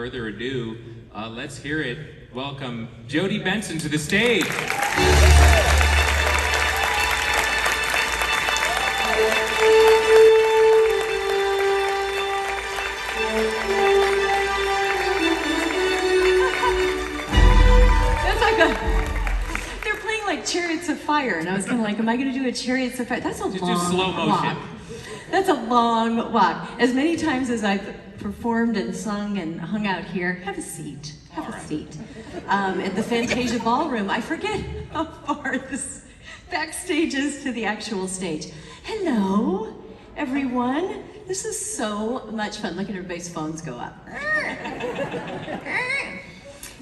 further ado, let's hear it. Welcome Jodi Benson to the stage. They're playing like Chariots of Fire, and I was kind of like, am I going to do a Chariots of Fire? That's a Just long do slow motion. walk. That's a long walk. As many times as I've performed and sung and hung out here, have a seat. Have a seat. At the Fantasia Ballroom, I forget how far this backstage is to the actual stage. Hello, everyone. This is so much fun. Look at everybody's phones go up.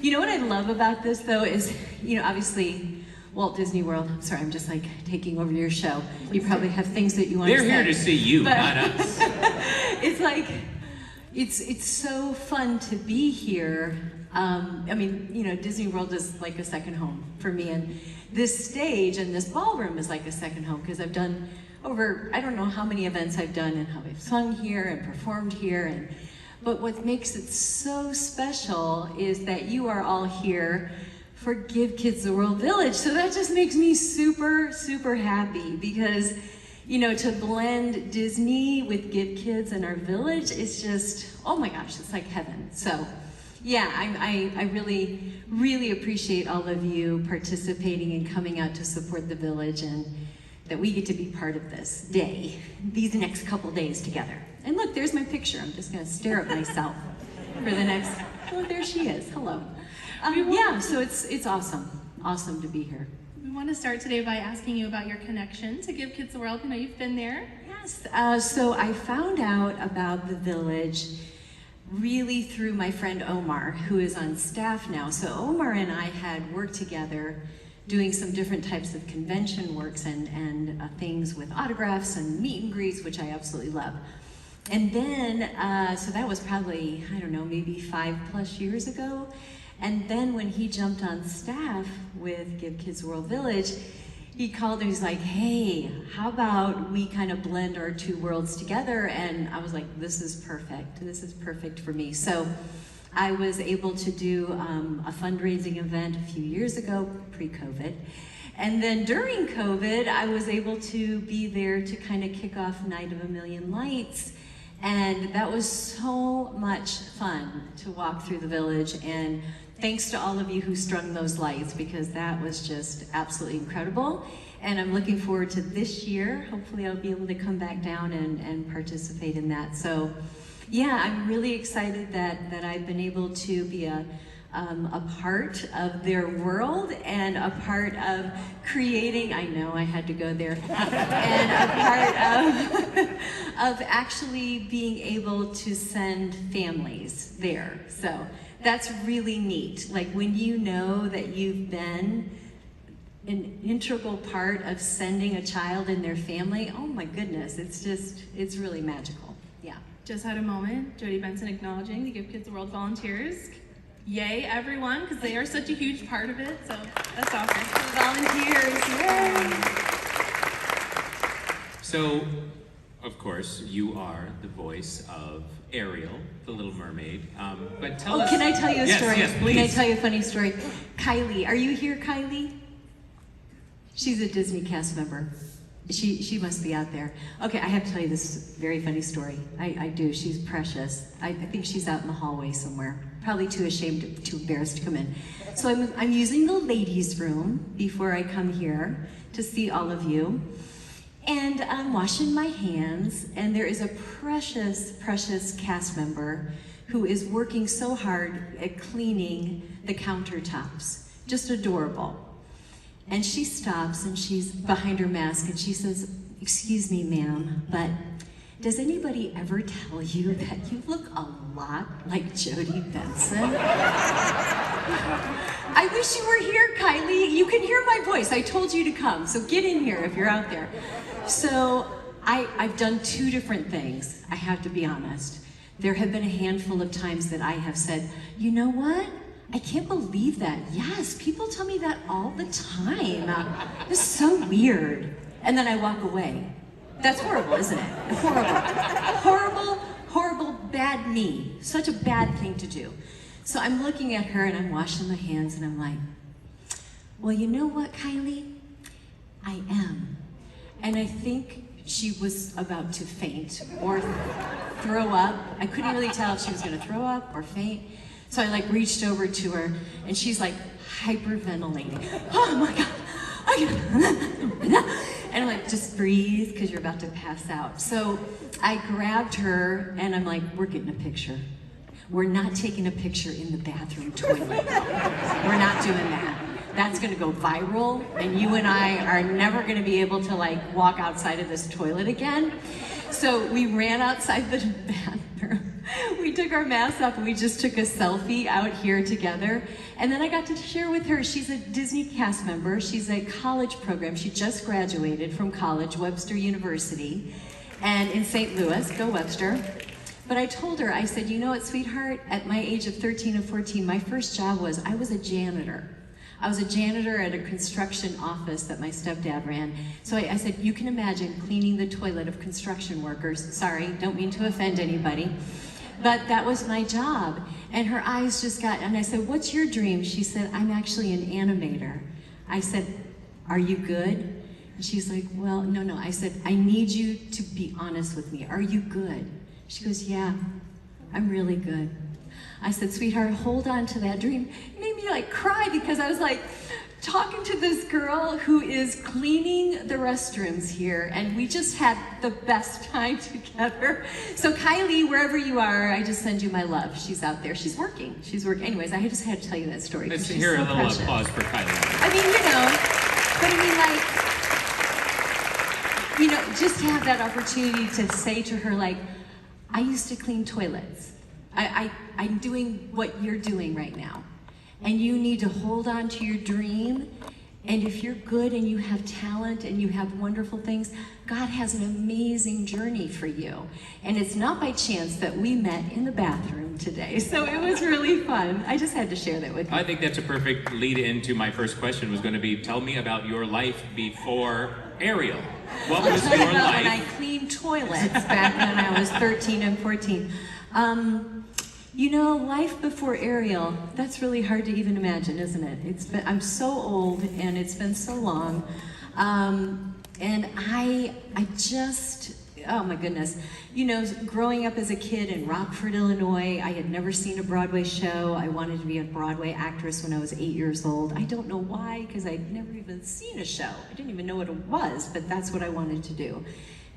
You know what I love about this, though, is, obviously, Walt Disney World. I'm sorry, I'm just like taking over your show. You probably have things that you want to say. They're here to see you, not us. It's like, it's so fun to be here. Disney World is like a second home for me, and this stage and this ballroom is like a second home because I've done over, I don't know how many events I've done and how I've sung here and performed here. But what makes it so special is that you are all here for Give Kids the World Village. So that just makes me super, super happy because, to blend Disney with Give Kids and our village is just, oh my gosh, it's like heaven. So yeah, I really, really appreciate all of you participating and coming out to support the village, and that we get to be part of this day, these next couple days together. And look, there's my picture. I'm just gonna stare at myself for the next, oh, there she is, hello. So it's awesome to be here. We want to start today by asking you about your connection to Give Kids the World. You've been there. Yes, so I found out about the village really through my friend Omar, who is on staff now. So Omar and I had worked together doing some different types of convention works and things with autographs and meet and greets, which I absolutely love. And then, so that was probably, I don't know, maybe 5+ years ago. And then when he jumped on staff with Give Kids World Village, he called and he's like, hey, how about we kind of blend our two worlds together? And I was like, this is perfect. This is perfect for me. So I was able to do a fundraising event a few years ago, pre-COVID. And then during COVID, I was able to be there to kind of kick off Night of a Million Lights. And that was so much fun to walk through the village. And thanks to all of you who strung those lights, because that was just absolutely incredible. And I'm looking forward to this year. Hopefully I'll be able to come back down and participate in that. So yeah, I'm really excited that I've been able to be a part of their world and a part of creating, I know I had to go there, and a part of actually being able to send families there. So that's really neat. Like when you know that you've been an integral part of sending a child and their family, oh my goodness, it's really magical. Yeah. Just had a moment, Jodi Benson acknowledging the Give Kids the World volunteers. Yay, everyone, because they are such a huge part of it, so that's awesome. Volunteers, yay! So, of course, you are the voice of Ariel, the Little Mermaid. But tell us... Can I tell you a story? Yes, please. Can I tell you a funny story? Kylie, are you here, Kylie? She's a Disney cast member. She must be out there. Okay, I have to tell you this very funny story. I do, she's precious. I think she's out in the hallway somewhere. Probably too ashamed, too embarrassed to come in. So I'm using the ladies' room before I come here to see all of you. And I'm washing my hands, and there is a precious, precious cast member who is working so hard at cleaning the countertops. Just adorable. And she stops, and she's behind her mask, and she says, "Excuse me, ma'am, but does anybody ever tell you that you look a lot like Jodi Benson?" I wish you were here, Kylie. You can hear my voice. I told you to come, so get in here if you're out there. So I've done two different things, I have to be honest. There have been a handful of times that I have said, you know what? I can't believe that. Yes, people tell me that all the time. This is so weird. And then I walk away. That's horrible, isn't it? Horrible. Horrible, horrible, bad me, such a bad thing to do. So I'm looking at her and I'm washing my hands and I'm like, well, you know what, Kylie? I am. And I think she was about to faint or throw up. I couldn't really tell if she was gonna throw up or faint. So I like reached over to her and she's like hyperventilating. Oh my God. And I'm like, just breathe because you're about to pass out. So I grabbed her and I'm like, we're getting a picture. We're not taking a picture in the bathroom toilet. We're not doing that. That's gonna go viral and you and I are never gonna be able to like walk outside of this toilet again. So we ran outside the bathroom. We took our masks off and we just took a selfie out here together. And then I got to share with her, she's a Disney cast member. She's a college program. She just graduated from college, Webster University, and in St. Louis, go Webster. But I told her, I said, you know what, sweetheart, at my age of 13 and 14, my first job was, I was a janitor. I was a janitor at a construction office that my stepdad ran. So I said, you can imagine cleaning the toilet of construction workers. Sorry, don't mean to offend anybody. But that was my job. And her eyes just got, and I said, what's your dream? She said, I'm actually an animator. I said, are you good? And she's like, well, no. I said, I need you to be honest with me. Are you good? She goes, yeah, I'm really good. I said, sweetheart, hold on to that dream. It made me like cry because I was like talking to this girl who is cleaning the restrooms here and we just had the best time together. So Kylie, wherever you are, I just send you my love. She's out there, she's working. Anyways, I just had to tell you that story. Let's hear a little applause for Kylie. I mean, but I mean like, just to have that opportunity to say to her like, I used to clean toilets. I'm doing what you're doing right now. And you need to hold on to your dream. And if you're good and you have talent and you have wonderful things, God has an amazing journey for you. And it's not by chance that we met in the bathroom today. So it was really fun. I just had to share that with you. I think that's a perfect lead into my first question was going to be, tell me about your life before Ariel. What was your life? When I cleaned toilets back when I was 13 and 14. Life before Ariel, that's really hard to even imagine, isn't it? I'm so old and it's been so long. And I just, oh my goodness. Growing up as a kid in Rockford, Illinois, I had never seen a Broadway show. I wanted to be a Broadway actress when I was 8 years old. I don't know why, because I'd never even seen a show. I didn't even know what it was, but that's what I wanted to do.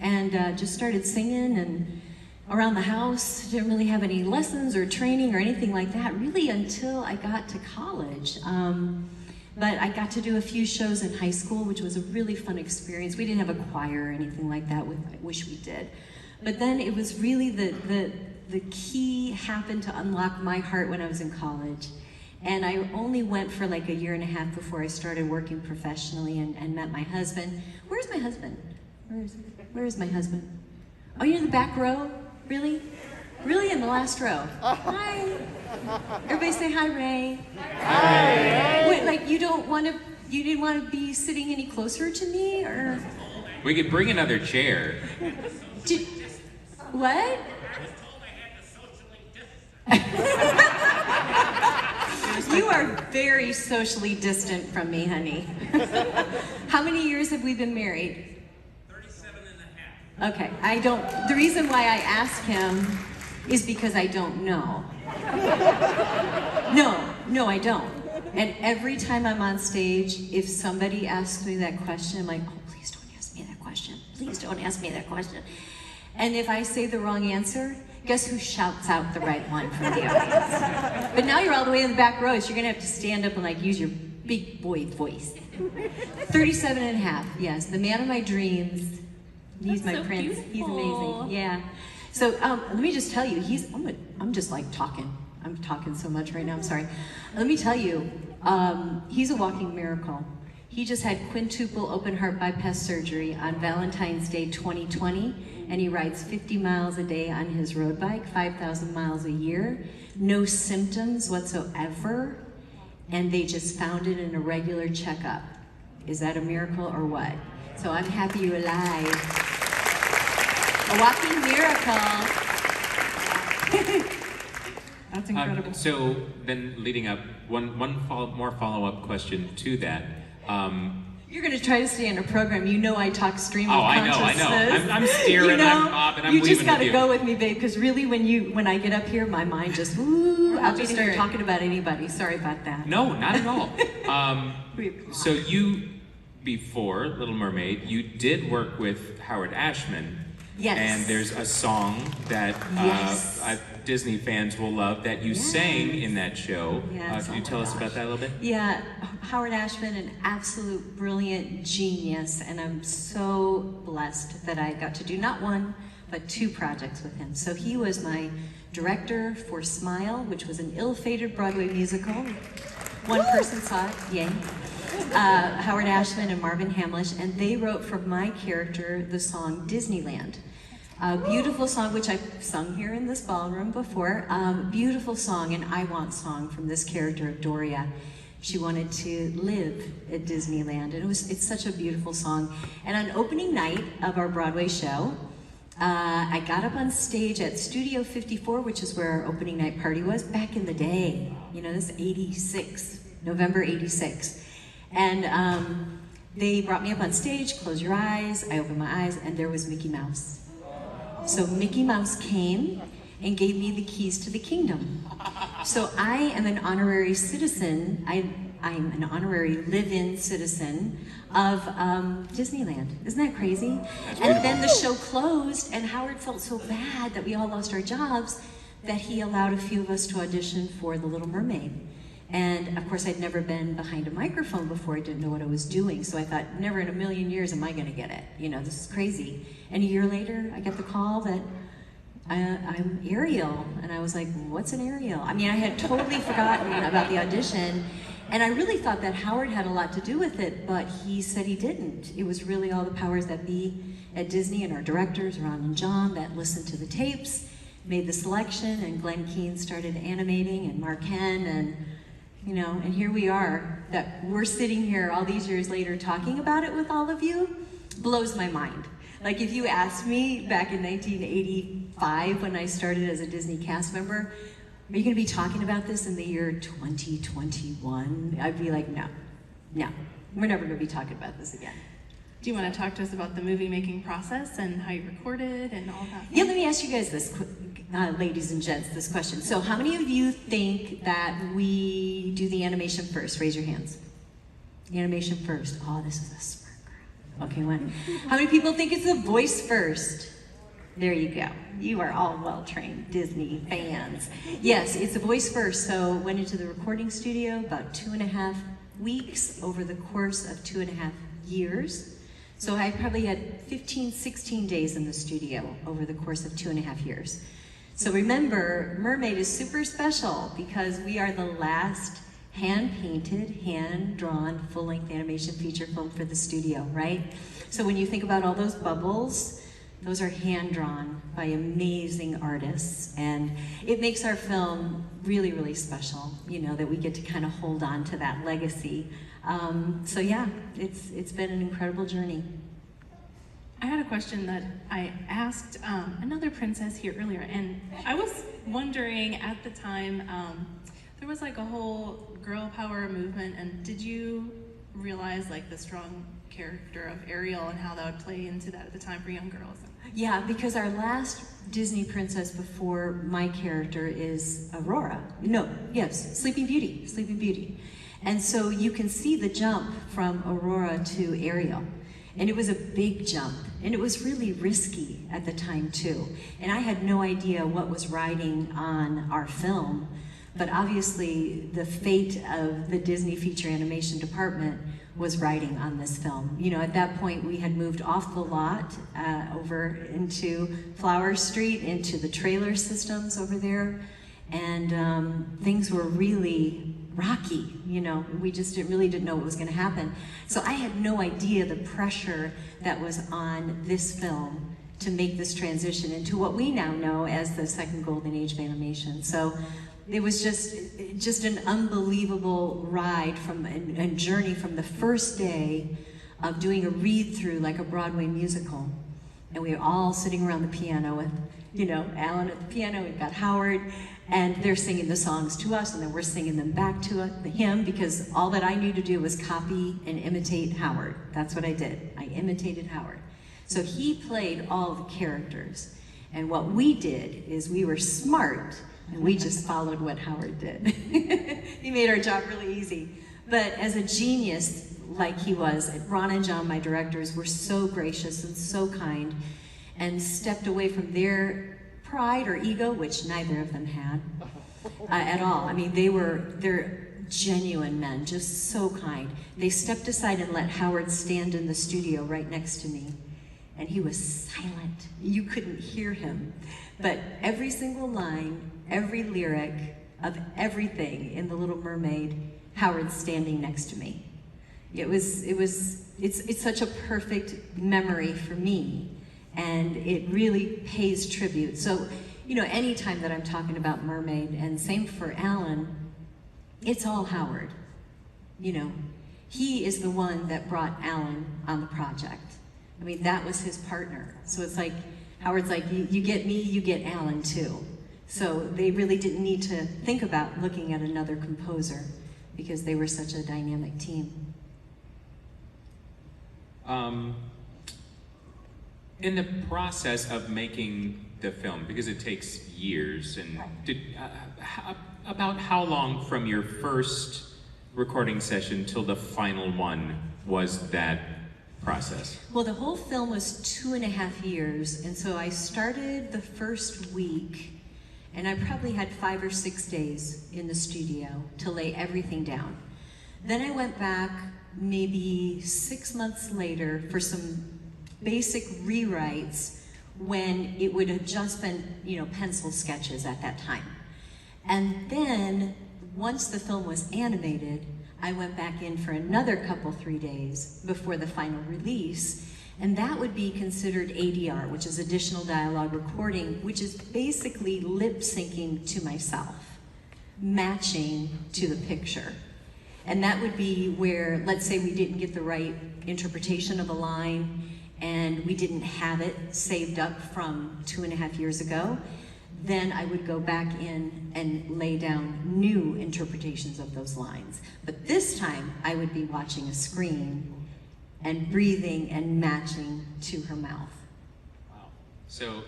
And just started singing and around the house. Didn't really have any lessons or training or anything like that, really until I got to college. But I got to do a few shows in high school, which was a really fun experience. We didn't have a choir or anything like that. I wish we did. But then it was really the key happened to unlock my heart when I was in college. And I only went for like a year and a half before I started working professionally and met my husband. Where's my husband? Where is my husband? Oh, you're in the back row? Really? Really in the last row? Hi. Everybody say hi, Ray. Hi. Wait, like you didn't want to be sitting any closer to me, or? We could bring another chair. What? You are very socially distant from me, honey. How many years have we been married? 37 and a half. Okay, the reason why I ask him is because I don't know. No, I don't. And every time I'm on stage, if somebody asks me that question, I'm like, oh, please don't ask me that question. Please don't ask me that question. And if I say the wrong answer, guess who shouts out the right one from the audience? But now you're all the way in the back row, so you're gonna have to stand up and like use your big boy voice. 37 and a half, yes, the man of my dreams. He's my prince. Beautiful. He's amazing, yeah. So let me just tell you, I'm just like talking. I'm talking so much right now, I'm sorry. Let me tell you, he's a walking miracle. He just had quintuple open heart bypass surgery on Valentine's Day 2020, and he rides 50 miles a day on his road bike, 5,000 miles a year, no symptoms whatsoever, and they just found it in a regular checkup. Is that a miracle or what? So I'm happy you're alive. A walking miracle. That's incredible. So then leading up, more follow-up question to that. You're going to try to stay in a program. You know I talk stream of I consciousness. know. I'm steering, you know, I'm bobbing, I'm you weaving just got to with you. go with me, babe, because really when I get up here, my mind just, ooh, I'll just start talking about anybody. Sorry about that. No, not at all. So you, before Little Mermaid, you did work with Howard Ashman. Yes. And there's a song that Yes. Disney fans will love that you sang in that show. Yes. Can you tell us about that a little bit? Yeah, Howard Ashman, an absolute brilliant genius, and I'm so blessed that I got to do not one, but 2 projects with him. So he was my director for Smile, which was an ill-fated Broadway musical. One person saw it, yay. Howard Ashman and Marvin Hamlish, and they wrote for my character the song Disneyland. A beautiful song, which I've sung here in this ballroom before. Beautiful song, an I Want song from this character of Doria. She wanted to live at Disneyland, and it's such a beautiful song. And on opening night of our Broadway show, I got up on stage at Studio 54, which is where our opening night party was back in the day. You know, this is 86, November 86. And they brought me up on stage, close your eyes, I opened my eyes, and there was Mickey Mouse. So Mickey Mouse came and gave me the keys to the kingdom. So I am an honorary citizen, I'm an honorary live-in citizen of Disneyland. Isn't that crazy? And then the show closed, and Howard felt so bad that we all lost our jobs that he allowed a few of us to audition for The Little Mermaid. And of course, I'd never been behind a microphone before. I didn't know what I was doing. So I thought, never in a million years am I going to get it. You know, this is crazy. And a year later, I get the call that I'm Ariel. And I was like, what's an Ariel? I mean, I had totally forgotten about the audition. And I really thought that Howard had a lot to do with it, but he said he didn't. It was really all the powers that be at Disney and our directors, Ron and John, that listened to the tapes, made the selection, and Glenn Keane started animating, and Mark Henn, and you know, and here we are, that we're sitting here all these years later talking about it with all of you, blows my mind. Like if you asked me back in 1985 when I started as a Disney cast member, are you gonna be talking about this in the year 2021? I'd be like, no, we're never gonna be talking about this again. Do you want to talk to us about the movie making process and how you recorded and all that? Yeah, let me ask you guys this, ladies and gents, this question. So how many of you think that we do the animation first? Raise your hands. The animation first. Oh, this is a smart crowd. Okay, one. How many people think it's the voice first? There you go. You are all well-trained Disney fans. Yes, it's the voice first. So went into the recording studio about 2.5 weeks over the course of 2.5 years. So I probably had 15, 16 days in the studio over the course of 2.5 years. So remember, Mermaid is super special because we are the last hand-painted, hand-drawn, full-length animation feature film for the studio, right? So when you think about all those bubbles, those are hand-drawn by amazing artists, and it makes our film really, really special, you know, that we get to kind of hold on to that legacy. So yeah, it's been an incredible journey. I had a question that I asked another princess here earlier, and I was wondering at the time, there was like a whole girl power movement, and did you realize like the strong character of Ariel and how that would play into that at the time for young girls? Yeah, because our last Disney princess before my character is Aurora. No, yes, Sleeping Beauty, Sleeping Beauty. And so you can see the jump from Aurora to Ariel. And it was a big jump, and it was really risky at the time too. And I had no idea what was riding on our film, but obviously the fate of the Disney feature animation department was riding on this film. You know, at that point we had moved off the lot over into Flower Street, into the trailer systems over there, and things were really rocky, you know, we just really didn't know what was going to happen. So I had no idea the pressure that was on this film to make this transition into what we now know as the second golden age of animation. So it was just an unbelievable ride from and journey from the first day of doing a read-through like a Broadway musical And we were all sitting around the piano with, you know, Alan at the piano, we've got Howard, and they're singing the songs to us, and then we're singing them back to him, because all that I knew to do was copy and imitate Howard. That's what I did. I imitated Howard. So he played all the characters. And what we did is we were smart, and we just followed what Howard did. He made our job really easy. But as a genius, like he was, Ron and John, my directors, were so gracious and so kind, and stepped away from their pride or ego, which neither of them had at all. I mean, they're genuine men, just so kind. They stepped aside and let Howard stand in the studio right next to me. And he was silent. You couldn't hear him. But every single line, every lyric of everything in The Little Mermaid, Howard's standing next to me. It's such a perfect memory for me, and it really pays tribute. So, you know, anytime that I'm talking about Mermaid, and same for Alan, it's all Howard. You know, he is the one that brought Alan on the project. I mean, that was his partner. So it's like, Howard's like, you get me, you get Alan too. So they really didn't need to think about looking at another composer, because they were such a dynamic team. In the process of making the film, because it takes years, and about how long from your first recording session till the final one was that process? Well, the whole film was 2.5 years, and so I started the first week, and I probably had 5 or 6 days in the studio to lay everything down. Then I went back maybe 6 months later for some basic rewrites when it would have just been, you know, pencil sketches at that time. And then once the film was animated, I went back in for another 3 days before the final release, and that would be considered ADR, which is additional dialogue recording, which is basically lip syncing to myself, matching to the picture. And that would be where, let's say we didn't get the right interpretation of a line, and we didn't have it saved up from 2.5 years ago, then I would go back in and lay down new interpretations of those lines. But this time, I would be watching a screen and breathing and matching to her mouth. Wow. So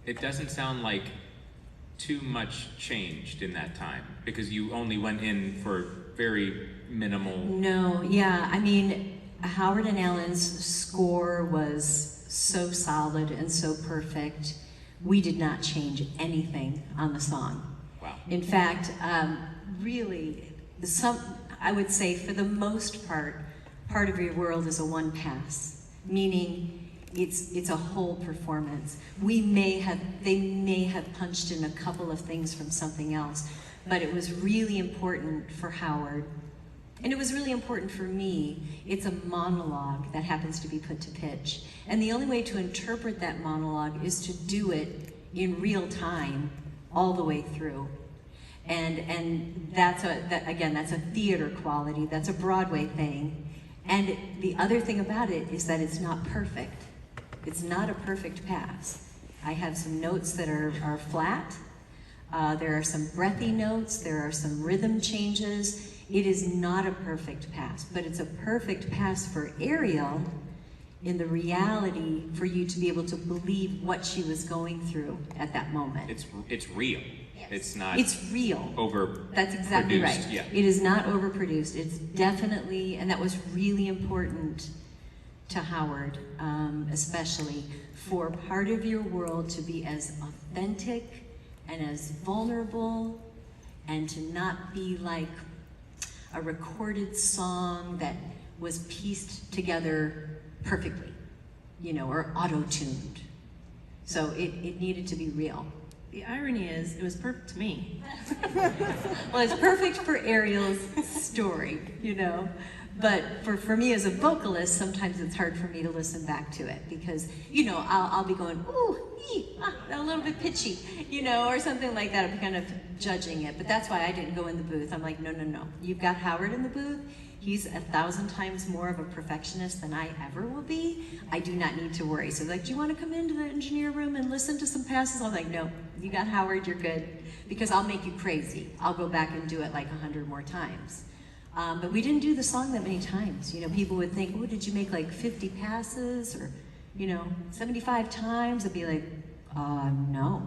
it doesn't sound like too much changed in that time, because you only went in for very minimal. No, yeah, I mean, Howard and Alan's score was so solid and so perfect. We did not change anything on the song. Wow. In fact, really, I would say for the most part of your world is a one pass, meaning it's a whole performance. They may have punched in a couple of things from something else, but it was really important for Howard, and it was really important for me. It's a monologue that happens to be put to pitch. And the only way to interpret that monologue is to do it in real time, all the way through. And that's a theater quality, that's a Broadway thing. And the other thing about it is that it's not perfect. It's not a perfect pass. I have some notes that are flat. There are some breathy notes, there are some rhythm changes. It is not a perfect pass, but it's a perfect pass for Ariel in the reality for you to be able to believe what she was going through at that moment. It's real. Yes. It's not. It's real. That's exactly right. Yeah. It is not overproduced. It's definitely, and that was really important to Howard, especially for part of your world to be as authentic and as vulnerable, and to not be like a recorded song that was pieced together perfectly, you know, or auto-tuned. So it needed to be real. The irony is, it was perfect to me. Well, it's perfect for Ariel's story, you know, But for me as a vocalist, sometimes it's hard for me to listen back to it because, you know, I'll be going, ooh, a little bit pitchy, you know, or something like that. I'm kind of judging it. But that's why I didn't go in the booth. I'm like, no. You've got Howard in the booth. He's 1,000 times more of a perfectionist than I ever will be. I do not need to worry. So like, do you want to come into the engineer room and listen to some passes? I'm like, no, you got Howard, you're good. Because I'll make you crazy. I'll go back and do it like 100 more times. But we didn't do the song that many times. You know, people would think, oh, did you make like 50 passes or, you know, 75 times? I'd be like, no.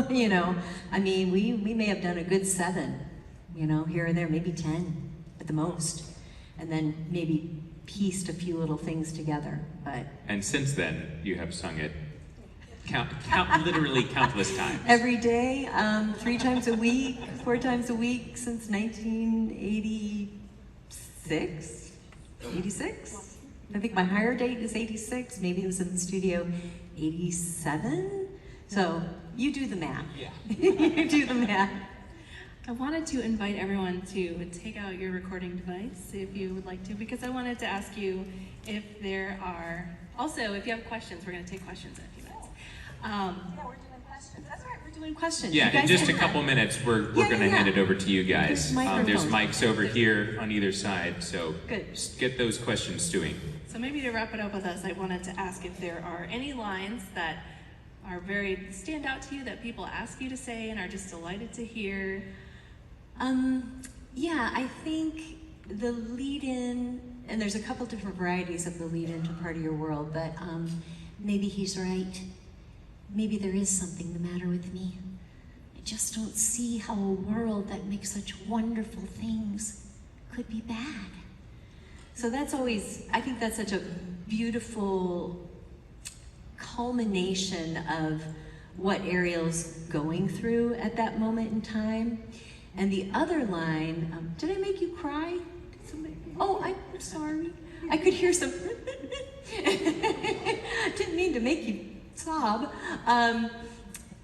You know, I mean, we may have done a good 7, you know, here or there, maybe 10 at the most. And then maybe pieced a few little things together, but. And since then, you have sung it literally countless times. Every day, 3 times a week, 4 times a week since 1986? 86? I think my higher date is 86. Maybe it was in the studio 87. So you do the math. Yeah. You do the math. I wanted to invite everyone to take out your recording device if you would like to, because I wanted to ask you if there are, also if you have questions, we're going to take questions in a few minutes. Yeah, we're doing questions. That's right, we're doing questions. Yeah, You guys in just a can- couple minutes, we're going to hand it over to you guys. There's There's mics over here on either side, so Good. just get those questions stewing. So maybe to wrap it up with us, I wanted to ask if there are any lines that are stand out to you that people ask you to say and are just delighted to hear. Yeah, I think the lead-in, and there's a couple different varieties of the lead-in to Part of Your World, but maybe he's right. Maybe there is something the matter with me. I just don't see how a world that makes such wonderful things could be bad. So that's always, I think that's such a beautiful culmination of what Ariel's going through at that moment in time. And the other line, did I make you cry? Did somebody, oh, I'm sorry. I could hear some, didn't mean to make you sob.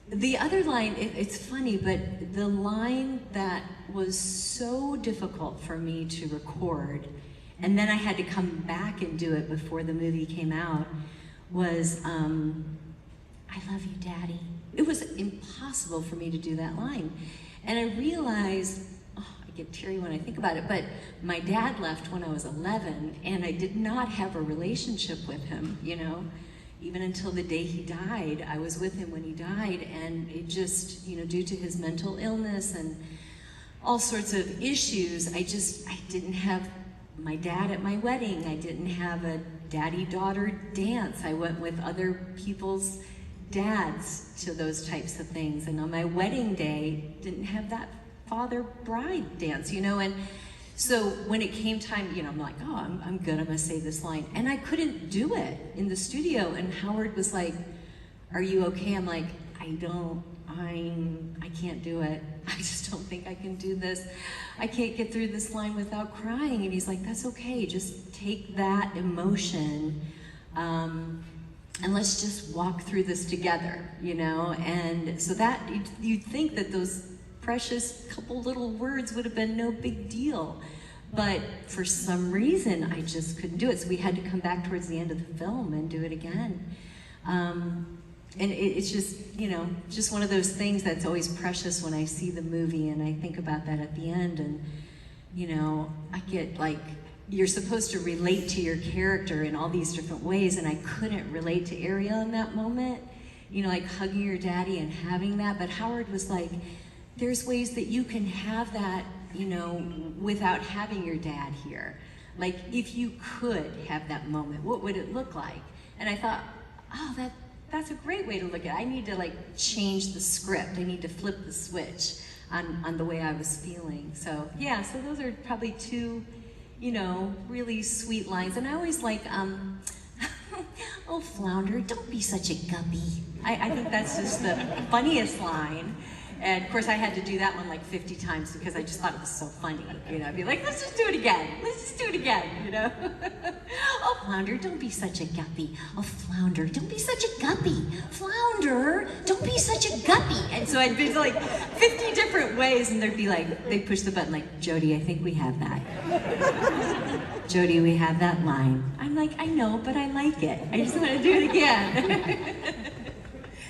The other line, it's funny, but the line that was so difficult for me to record, and then I had to come back and do it before the movie came out, was, I love you, Daddy. It was impossible for me to do that line. And I realized, oh, I get teary when I think about it, but my dad left when I was 11, and I did not have a relationship with him, you know? Even until the day he died. I was with him when he died, and it just, you know, due to his mental illness and all sorts of issues, I didn't have my dad at my wedding. I didn't have a daddy-daughter dance. I went with other people's dads to those types of things. And on my wedding day, didn't have that father-bride dance, you know? And so when it came time, you know, I'm like, oh, I'm good, I'm gonna say this line. And I couldn't do it in the studio. And Howard was like, are you okay? I'm like, I can't do it. I just don't think I can do this. I can't get through this line without crying. And he's like, that's okay, just take that emotion, and let's just walk through this together, you know? And so that, you'd think that those precious couple little words would have been no big deal. But for some reason, I just couldn't do it. So we had to come back towards the end of the film and do it again. And it's just, you know, just one of those things that's always precious when I see the movie and I think about that at the end. And, you know, I get like, you're supposed to relate to your character in all these different ways, and I couldn't relate to Ariel in that moment. You know, like hugging your daddy and having that. But Howard was like, there's ways that you can have that, you know, without having your dad here. Like, if you could have that moment, what would it look like? And I thought, oh, that's a great way to look at it. I need to like change the script. I need to flip the switch on the way I was feeling. So yeah, so those are probably two, you know, really sweet lines. And I always like, oh, Flounder, don't be such a guppy. I think that's just the funniest line. And of course I had to do that one like 50 times because I just thought it was so funny, you know. I'd be like, let's just do it again. Let's just do it again, you know. Oh, Flounder, don't be such a guppy. Oh, Flounder, don't be such a guppy. Flounder, don't be such a guppy. And so I'd be like 50 different ways, and they'd be like, they'd push the button like, Jodi, I think we have that. Jodi, we have that line. I'm like, I know, but I like it. I just want to do it again.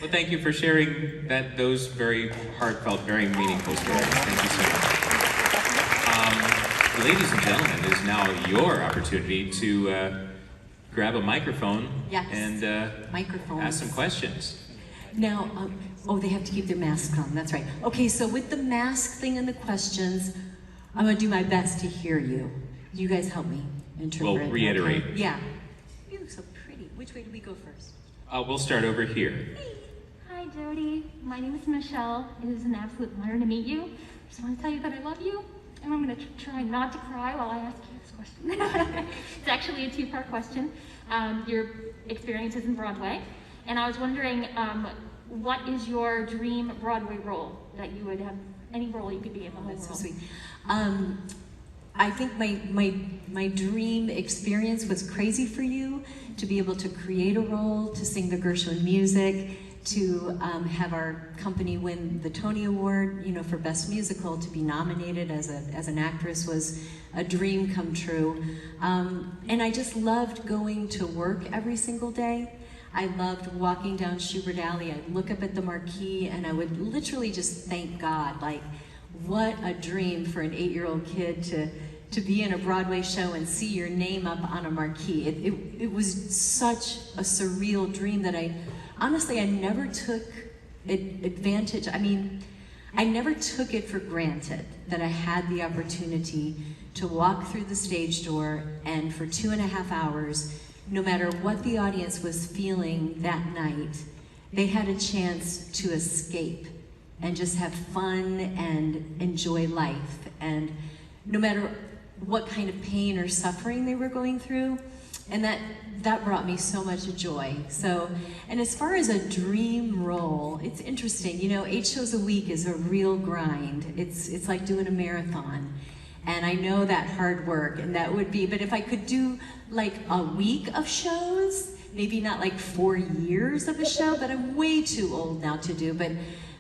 Well, thank you for sharing those very heartfelt, very meaningful stories. Thank you so much. Ladies and gentlemen, it is now your opportunity to grab a microphone Yes. and Microphones. ask some questions. Now, oh, they have to keep their masks on. That's right. Okay, so with the mask thing and the questions, I'm gonna do my best to hear you. You guys help me interpret. We'll reiterate. Okay? Yeah. You look so pretty. Which way do we go first? We'll start over here. Hi, Jodi. My name is Michelle. It is an absolute honor to meet you. I just want to tell you that I love you, and I'm going to try not to cry while I ask you this question. It's actually a two-part question. Your experiences in Broadway, and I was wondering, what is your dream Broadway role that you would have, any role you could be in the whole world? That's so sweet. I think my dream experience was Crazy for You, to be able to create a role, to sing the Gershwin music, to have our company win the Tony Award, you know, for Best Musical, to be nominated as an actress was a dream come true. And I just loved going to work every single day. I loved walking down Schubert Alley. I'd look up at the marquee and I would literally just thank God, like, what a dream for an 8-year-old kid to be in a Broadway show and see your name up on a marquee. It was such a surreal dream that honestly, I never took advantage. I mean, I never took it for granted that I had the opportunity to walk through the stage door and for 2.5 hours, no matter what the audience was feeling that night, they had a chance to escape and just have fun and enjoy life. And no matter what kind of pain or suffering they were going through, and that brought me so much joy. So, and as far as a dream role, it's interesting. You know, 8 shows a week is a real grind. It's like doing a marathon. And I know that hard work, and that would be, but if I could do like a week of shows, maybe not like 4 years of a show, but I'm way too old now to do, but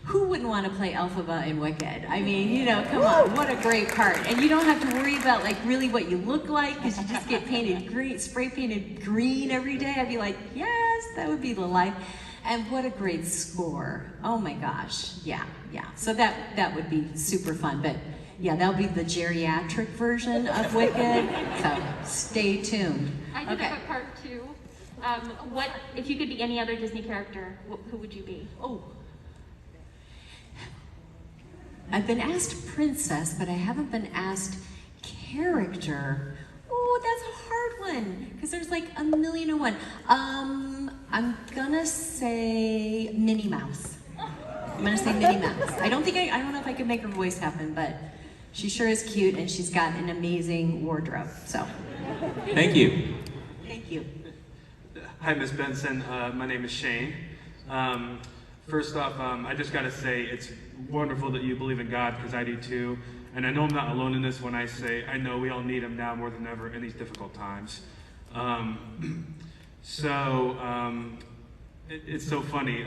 who wouldn't want to play Elphaba in Wicked? I mean, you know, come on, what a great part. And you don't have to worry about like really what you look like, because you just get painted green, spray painted green every day. I'd be like, yes, that would be the life. And what a great score. Oh my gosh, yeah. So that would be super fun, but yeah, that'll be the geriatric version of Wicked, so stay tuned. I did have a part 2. What, if you could be any other Disney character, who would you be? Oh. I've been asked princess, but I haven't been asked character. Oh, that's a hard one, because there's like a million and one. I'm gonna say Minnie Mouse. I'm gonna say Minnie Mouse. I don't know if I can make her voice happen, but she sure is cute, and she's got an amazing wardrobe, so. Thank you. Thank you. Hi, Miss Benson. My name is Shane. First off, I just got to say it's wonderful that you believe in God, because I do too. And I know I'm not alone in this when I say I know we all need Him now more than ever in these difficult times. It's so funny.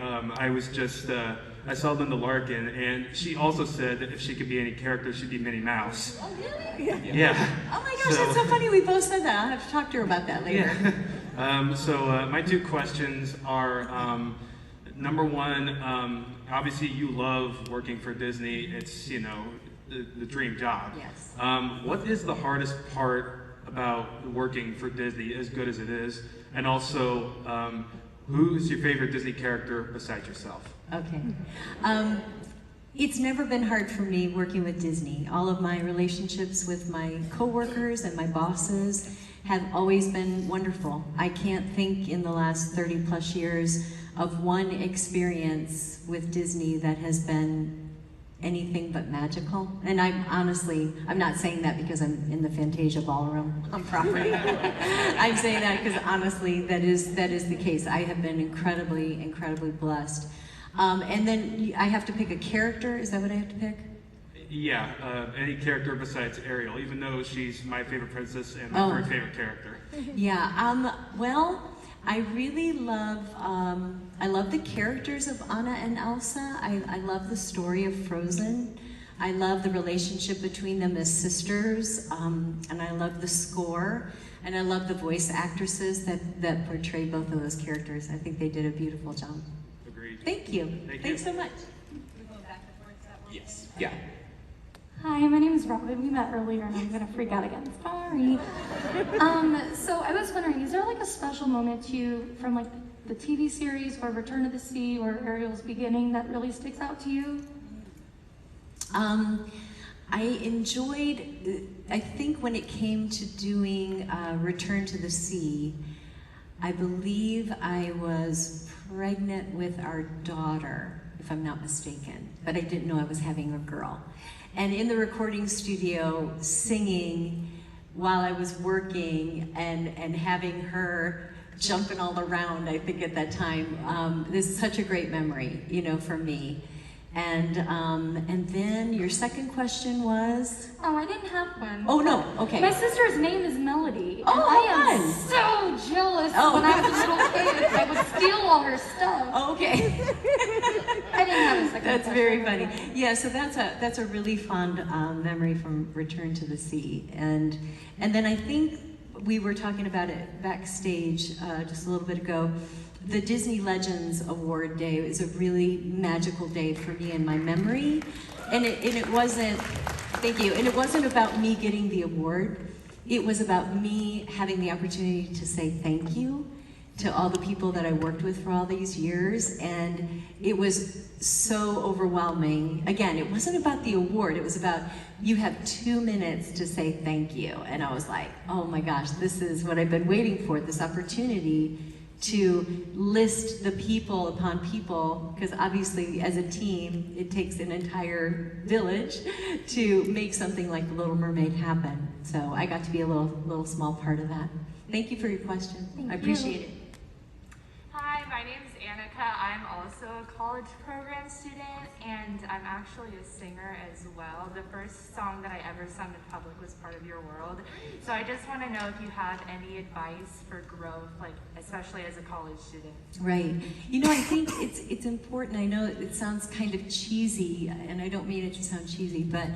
I saw Linda Larkin, and she also said that if she could be any character, she'd be Minnie Mouse. Oh, really? Yeah. Oh my gosh, that's so funny. We both said that. I'll have to talk to her about that later. Yeah. My 2 questions are, number 1, obviously you love working for Disney. It's, you know, the dream job. Yes. What is the hardest part about working for Disney, as good as it is? And also, who's your favorite Disney character besides yourself? Okay. It's never been hard for me working with Disney. All of my relationships with my coworkers and my bosses have always been wonderful. I can't think in the last 30 plus years of one experience with Disney that has been anything but magical. And I'm not saying that because I'm in the Fantasia Ballroom on property. I'm saying that because honestly, that is the case. I have been incredibly, incredibly blessed. And then I have to pick a character. Is that what I have to pick? Yeah, any character besides Ariel, even though she's my favorite princess and my third favorite character. Yeah, well, I really love, I love the characters of Anna and Elsa. I love the story of Frozen. I love the relationship between them as sisters, and I love the score, and I love the voice actresses that portray both of those characters. I think they did a beautiful job. Agreed. Thank you. Thank Thanks you. so much. Yes. Yeah. Hi, my name is Robin. We met earlier and I'm gonna freak out again. Sorry. So I was wondering, is there like a special moment to you from like the TV series or Return to the Sea or Ariel's beginning that really sticks out to you? I enjoyed, I think when it came to doing Return to the Sea, I believe I was pregnant with our daughter, if I'm not mistaken, but I didn't know I was having a girl. And in the recording studio, singing while I was working and having her jumping all around, I think at that time, this is such a great memory, you know, for me. And then your second question was? Oh, I didn't have one. Oh no, okay. My sister's name is Melody. Oh, and I am fun. so jealous Oh. when I was a little kid. I would steal all her stuff. Oh, okay. I didn't have a second That's question. very funny. Yeah, so that's a really fond memory from Return to the Sea. And then I think we were talking about it backstage just a little bit ago. The Disney Legends Award Day is a really magical day for me in my memory. And it wasn't, thank you, and it wasn't about me getting the award. It was about me having the opportunity to say thank you to all the people that I worked with for all these years. And it was so overwhelming. Again, it wasn't about the award. It was about, you have 2 minutes to say thank you. And I was like, oh my gosh, this is what I've been waiting for, this opportunity to list the people upon people, because obviously as a team, it takes an entire village to make something like The Little Mermaid happen. So I got to be a little small part of that. Thank you for your question. Thank I appreciate you. it. Hi, my name is Annika. I'm also a college program student, and I'm actually a singer as well. The first song that I ever sung in public was Part of Your World. So I just want to know if you have any advice for growth, like especially as a college student. Right. You know, I think it's important. I know it sounds kind of cheesy, and I don't mean it to sound cheesy, but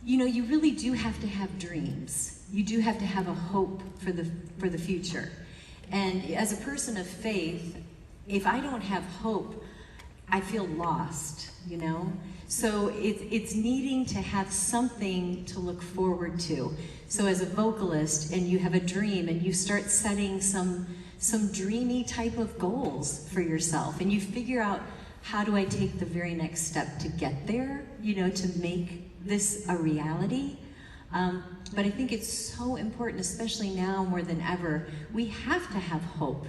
you know, you really do have to have dreams. You do have to have a hope for the future. And as a person of faith, if I don't have hope, I feel lost, you know? So it's needing to have something to look forward to. So as a vocalist, and you have a dream, and you start setting some dreamy type of goals for yourself, and you figure out, how do I take the very next step to get there, you know, to make this a reality? But I think it's so important, especially now more than ever, we have to have hope.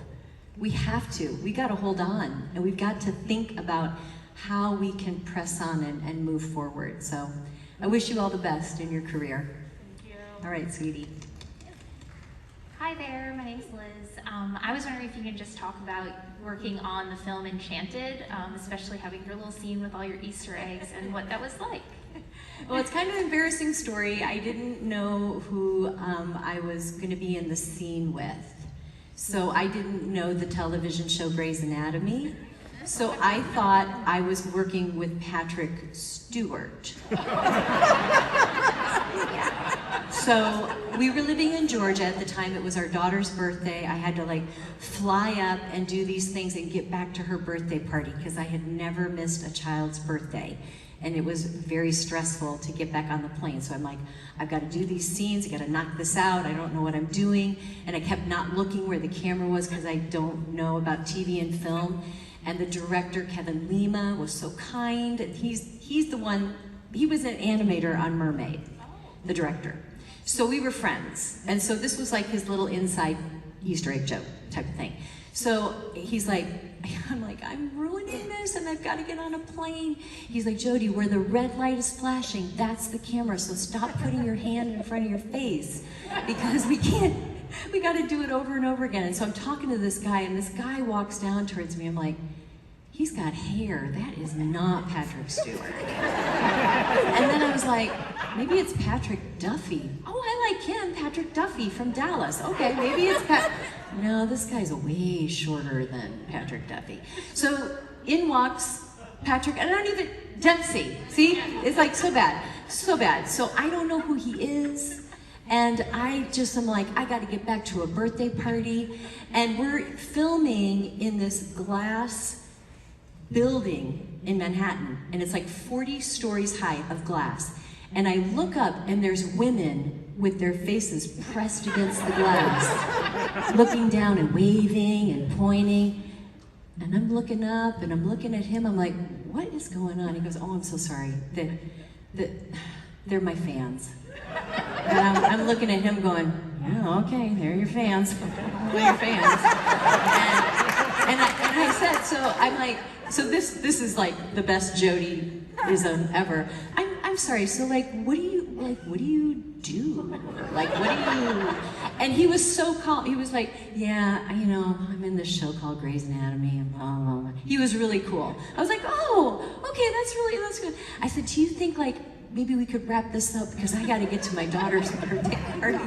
We have to. We got to hold on, and we've got to think about how we can press on and move forward. So I wish you all the best in your career. Thank you. All right, sweetie. Hi there, my name's Liz. I was wondering if you could just talk about working on the film Enchanted, especially having your little scene with all your Easter eggs and what that was like. Well, it's kind of an embarrassing story. I didn't know who I was going to be in the scene with. So I didn't know the television show Grey's Anatomy. So I thought I was working with Patrick Stewart. So we were living in Georgia at the time. It was our daughter's birthday. I had to like fly up and do these things and get back to her birthday party because I had never missed a child's birthday. And it was very stressful to get back on the plane. So I'm like, I've got to do these scenes, I got to knock this out, I don't know what I'm doing. And I kept not looking where the camera was because I don't know about TV and film. And the director, Kevin Lima, was so kind. And he's the one, he was an animator on Mermaid, the director. So we were friends. And so this was like his little inside Easter egg joke type of thing. So he's like, I'm like, I'm ruining this and I've got to get on a plane. He's like, Jodi, where the red light is flashing, that's the camera. So stop putting your hand in front of your face because we got to do it over and over again. And so I'm talking to this guy and this guy walks down towards me. I'm like, he's got hair. That is not Patrick Stewart. And then I was like, maybe it's Patrick Duffy. Oh, I like him, Patrick Duffy from Dallas. Okay, maybe it's No, this guy's way shorter than Patrick Duffy. So in walks Patrick, and I don't even, Dempsey, see? It's like so bad, so bad. So I don't know who he is. And I just am like, I gotta get back to a birthday party. And we're filming in this glass building in Manhattan. And it's like 40 stories high of glass. And I look up and there's women with their faces pressed against the glass, looking down and waving and pointing. And I'm looking up and I'm looking at him. I'm like, what is going on? He goes, oh, I'm so sorry. They're my fans. And I'm looking at him going, oh, okay, they're your fans. They're your fans. And I said, so I'm like, so this is like the best Jodi-ism ever. I'm sorry, so like, what do you do? Like, what do you, and he was so calm. He was like, yeah, you know, I'm in this show called Grey's Anatomy, and blah, blah, blah. He was really cool. I was like, oh, okay, that's good. I said, do you think like, maybe we could wrap this up because I got to get to my daughter's birthday party.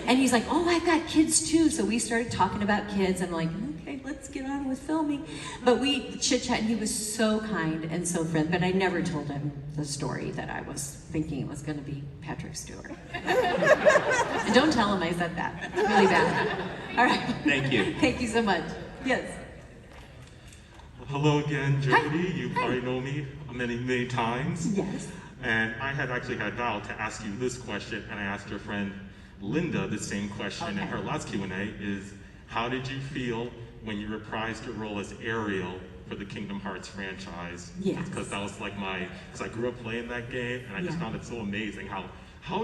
And he's like, oh, I've got kids too. So we started talking about kids. I'm like, okay, let's get on with filming. But we chit-chat, and he was so kind and so friendly. But I never told him the story that I was thinking it was going to be Patrick Stewart. And don't tell him I said that. It's really bad. All right. Thank you. Thank you so much. Yes. Hello again, Jodi. Hi. You probably know me many times. Yes. And I had actually had vowed to ask you this question, and I asked your friend Linda the same question. Okay. And her last Q&A is, how did you feel when you reprised your role as Ariel for the Kingdom Hearts franchise? Yes. Because that was like because I grew up playing that game, and I just Yeah. found it so amazing how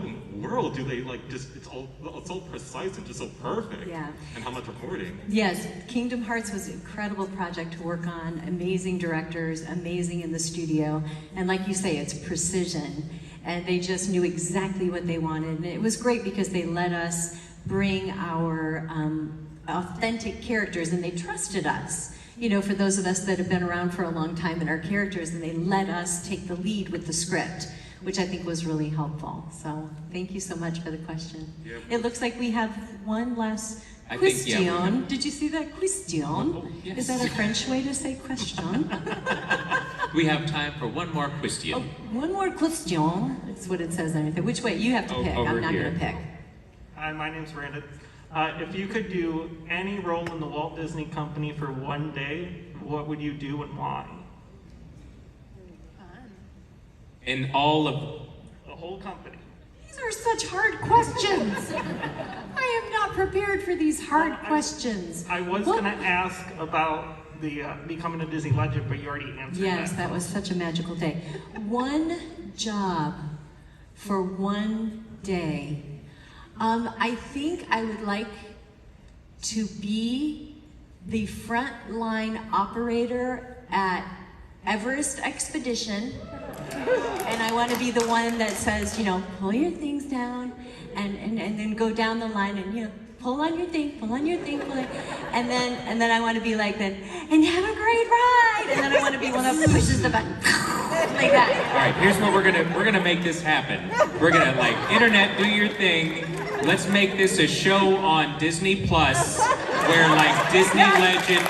in the world do they like just, it's so precise and just so perfect. Yeah. And how much recording. Yes, Kingdom Hearts was an incredible project to work on. Amazing directors, amazing in the studio. And like you say, it's precision. And they just knew exactly what they wanted. And it was great because they let us bring our authentic characters, and they trusted us. You know, for those of us that have been around for a long time in our characters, and they let us take the lead with the script, which I think was really helpful. So thank you so much for the question. Yep. It looks like we have one last I think, question. yeah, Did you see that? Question? Oh, yes. Is that a French way to say question? We have time for one more question. Oh, one more question. That's what it says underneath it. Which way? You have to pick. Over I'm not here. going to pick. Hi, my name's Brandon. If you could do any role in the Walt Disney Company for one day, what would you do and why? In all of The whole company. These are such hard questions. I am not prepared for these hard questions. I was What- going to ask about the becoming a Disney legend, but you already answered Yes, that. that was such a magical day. One job for one day. I think I would like to be the frontline operator at Everest Expedition. And I want to be the one that says, you know, pull your things down and then go down the line and, you know, pull on your thing, pull on your thing, pull on. And then I want to be like, then, and have a great ride. And then I want to be one that pushes the button like that. All right, here's what we're gonna make this happen. We're gonna like internet, do your thing. Let's make this a show on Disney Plus, where like Disney legends,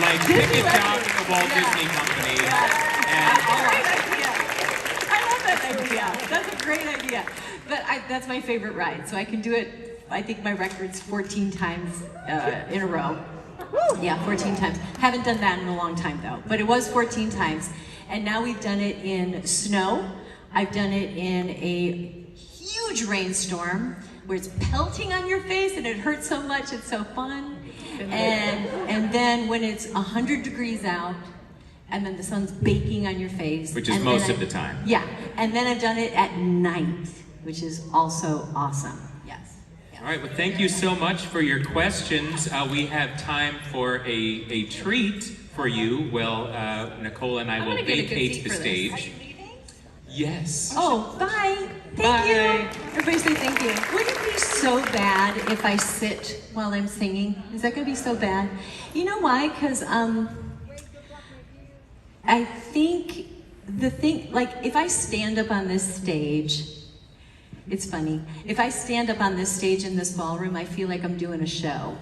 like pick a job at the Walt Disney Company, and Great idea. I love that idea. That's a great idea. But that's my favorite ride, so I can do it. I think my record's 14 times in a row. Yeah, 14 times. Haven't done that in a long time though, but it was 14 times. And now we've done it in snow. I've done it in a huge rainstorm where it's pelting on your face and it hurts so much, it's so fun. And then when it's 100 degrees out, and then the sun's baking on your face. which is and most then of the time. Yeah, and then I've done it at night, which is also awesome. Yes. All right, well, thank you so much for your questions. We have time for a treat for you. Well, Nicole and I will gonna get a good vacate seat the for this. stage. Yes. Oh, bye. Thank you. Everybody say thank you. Would it be so bad if I sit while I'm singing? Is that going to be so bad? You know why? Because I think like if I stand up on this stage, it's funny. If I stand up on this stage in this ballroom, I feel like I'm doing a show.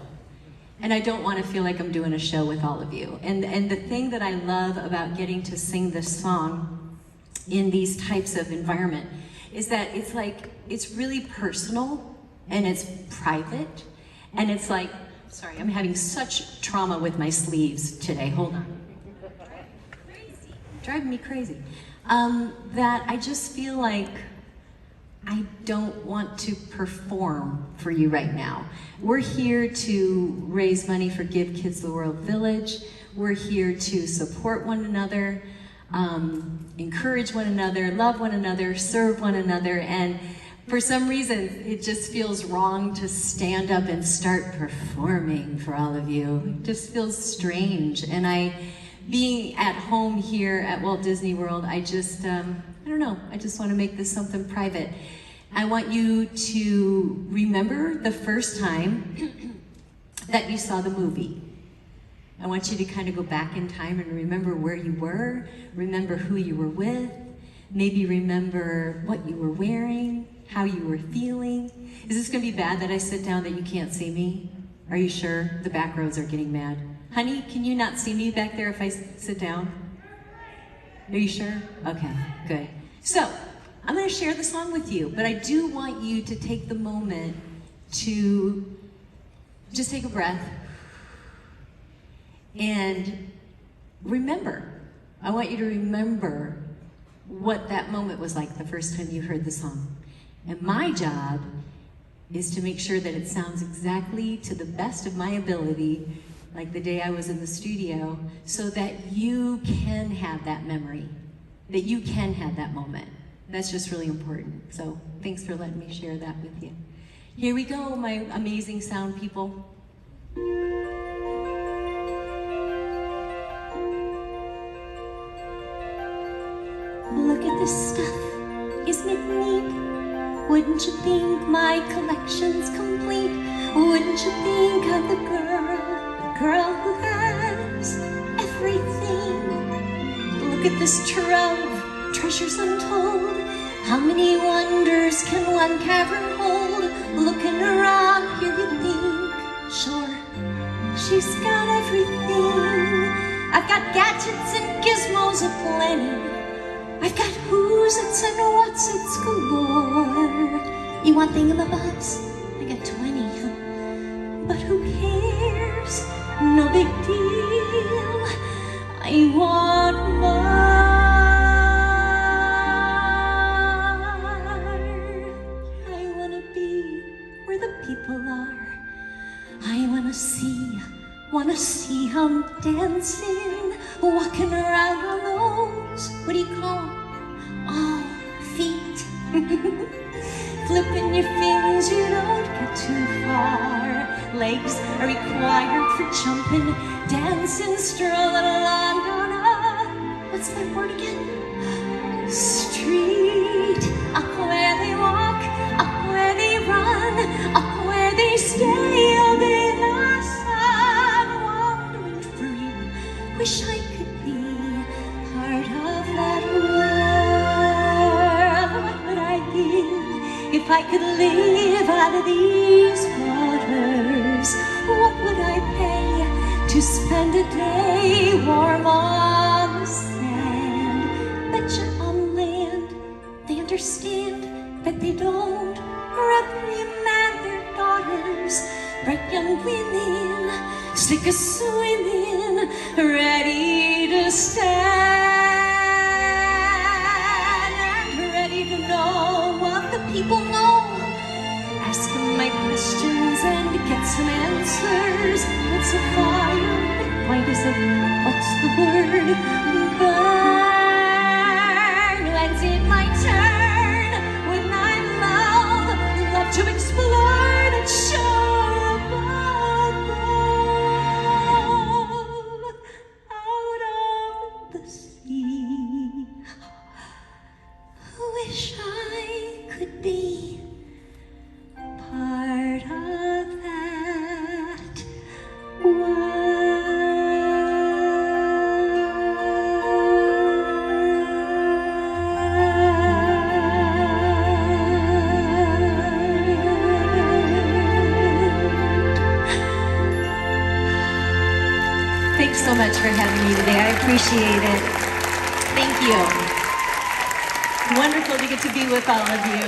And I don't want to feel like I'm doing a show with all of you. And the thing that I love about getting to sing this song in these types of environment is that it's like, it's really personal and it's private. And it's like, sorry, I'm having such trauma with my sleeves today. Hold on. Crazy. Driving me crazy. That I just feel like I don't want to perform for you right now. We're here to raise money for Give Kids the World Village. We're here to support one another, encourage one another, love one another, serve one another, and for some reason, it just feels wrong to stand up and start performing for all of you. It just feels strange. And being at home here at Walt Disney World, I don't know, I just want to make this something private. I want you to remember the first time that you saw the movie. I want you to kind of go back in time and remember where you were, remember who you were with, maybe remember what you were wearing, how you were feeling. Is this gonna be bad that I sit down that you can't see me? Are you sure? The back rows are getting mad. Honey, can you not see me back there if I sit down? Are you sure? Okay, good. So, I'm gonna share the song with you, but I do want you to take the moment to just take a breath and remember. I want you to remember what that moment was like the first time you heard the song. And my job is to make sure that it sounds exactly to the best of my ability, like the day I was in the studio, so that you can have that memory, that you can have that moment. That's just really important. So thanks for letting me share that with you. Here we go, my amazing sound people. Look at this stuff, isn't it neat? Wouldn't you think my collection's complete? Wouldn't you think of the girl who has everything? Look at this trove, treasures untold. How many wonders can one cavern hold? Looking around here you think, sure, she's got everything. I've got gadgets and gizmos aplenty. I've got who's-its and what's-its galore. You want thingamabobs? I got 20. But who cares? No big deal. I want more. I wanna be where the people are. I wanna see them dancing, walking around on those, what do you call them? Oh, feet. Flipping your fins, you don't get too far. Legs are required for jumping, dancing, strolling along on a, what's that word again? Street. Up where they walk, up where they run, up where they stay all day in the sun, wandering free. Wish I could be part of that world. What would I give if I could live out of these waters? What would I pay to spend a day warm on the sand? Bet you're on land, they understand that they don't reprimand their daughters. Bright young women, sick of swimming, ready to stand, and ready to know what the people know. Ask them my questions and get some answers. What's a fire? Why does it? What's the word? Burn. When's it my turn? When I love to explore the shore above, out of the sea. Wish I could be part of that world. Thanks so much for having me today. I appreciate it. Thank you. Wonderful to get to be with all of you.